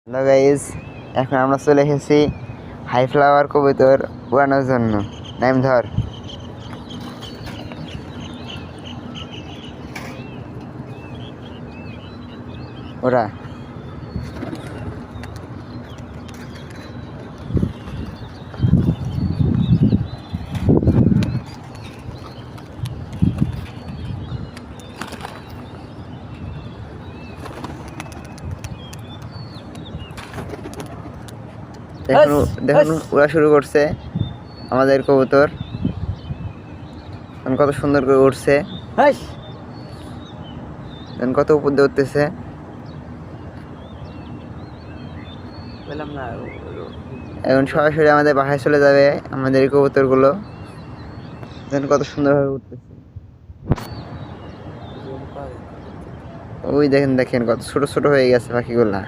Hello guys, এখন আমরা চলে এসেছি হাই ফ্লাওয়ার কবুতর উড়ানোর জন্য। নাম ধর। ওরা দেখুন দেখুন উড়া শুরু করছে আমাদের কবুতর। কত সুন্দর করে উঠছে, কত উপর দিয়ে উঠতেছে। এখন সরাসরি আমাদের বাসায় চলে যাবে আমাদের এই কবুতর গুলো। কত সুন্দরভাবে উঠতেছে। ওই দেখেন দেখেন কত ছোট ছোট হয়ে গেছে পাখিগুলা।